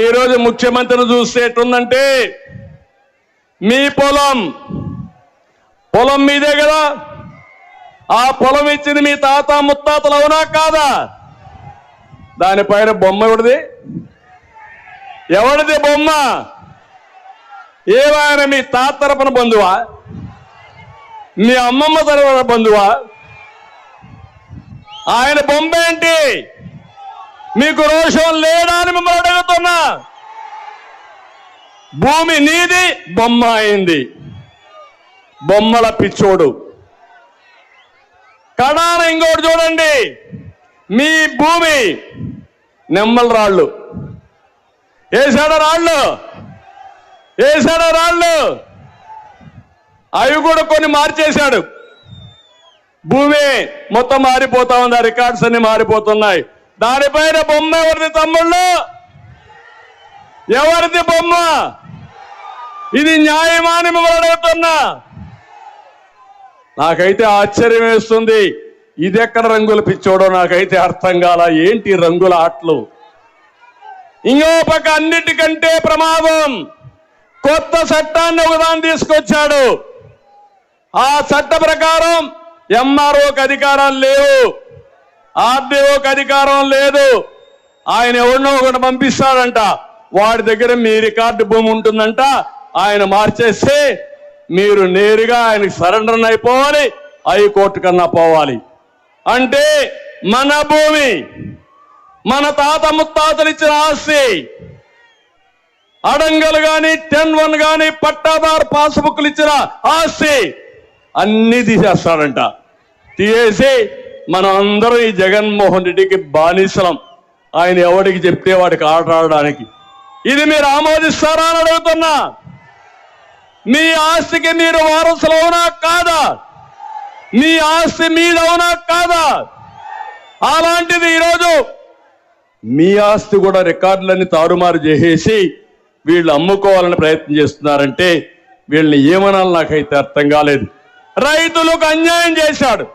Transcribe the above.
ఈరోజు ముఖ్యమంత్రిని చూస్తే ఎట్లుందంటే మీ పొలం మీదే కదా, ఆ పొలం ఇచ్చింది మీ తాత ముత్తాతలు అవునా కాదా? దానిపైన బొమ్మ ఎవరిది బొమ్మ? ఏమైనా మీ తాత తరపున బంధువా, మీ అమ్మమ్మ తరపున బంధువా? ఆయన బొమ్మ ఏంటి? మీకు రోషం లేడా అని మిమ్మల్ని అడుగుతున్నా. భూమి నీది, బొమ్మ అయింది. బొమ్మల పిచ్చోడు. కడాన ఇంకోటి చూడండి, మీ భూమి నెమ్మల రాళ్ళు వేసాడా, రాళ్ళు అవి కూడా కొన్ని మార్చేశాడు. భూమి మొత్తం మారిపోతా ఉంది, రికార్డ్స్ అన్ని మారిపోతున్నాయి. దానిపైన బొమ్మ ఎవరిది తమ్ముళ్ళు? ఎవరిది బొమ్మ? ఇది న్యాయమా అని మిమ్మల్ని అడుగుతున్నా. నాకైతే ఆశ్చర్యం వేస్తుంది. ఇది ఎక్కడ రంగుల పిచ్చోడో నాకైతే అర్థం కాల. ఏంటి రంగుల ఆటలు? ఇంకో పక్క అన్నిటికంటే ప్రమాదం, కొత్త చట్టాన్ని ఒకదాన్ని తీసుకొచ్చాడు. ఆ చట్ట ప్రకారం ఎంఆర్ఓకి అధికారాలు లేవు, ఆర్డీఓకి అధికారం లేదు. ఆయన ఎవరినో ఒకటి పంపిస్తాడంట, వాడి దగ్గర మీ రికార్డు భూమి ఉంటుందంట. ఆయన మార్చేస్తే మీరు నేరుగా ఆయనకి సరెండర్ అయిపోవాలి, హైకోర్టు కన్నా పోవాలి. అంటే మన భూమి, మన తాత ముత్తాతలు ఇచ్చిన ఆస్తి, అడంగలు గాని 10-1 గాని పట్టాదారు పాస్బుక్లు ఇచ్చిన ఆస్తి అన్ని తీసేస్తాడంట. తీసేసి మనం అందరం ఈ జగన్మోహన్ రెడ్డికి బానిసలం. ఆయన ఎవడికి చెప్తే వాడికి ఆట ఆడడానికి. ఇది మీరు ఆమోదిస్తారా అని అడుగుతున్నా. మీ ఆస్తికి మీరు వారసులు అవునా కాదా? మీ ఆస్తి మీదవునా కాదా? అలాంటిది ఈరోజు మీ ఆస్తి కూడా రికార్డులన్నీ తారుమారు చేసేసి వీళ్ళు అమ్ముకోవాలని ప్రయత్నం చేస్తున్నారంటే వీళ్ళని ఏమనాలి నాకైతే అర్థం కాలేదు. రైతులకు అన్యాయం చేశాడు.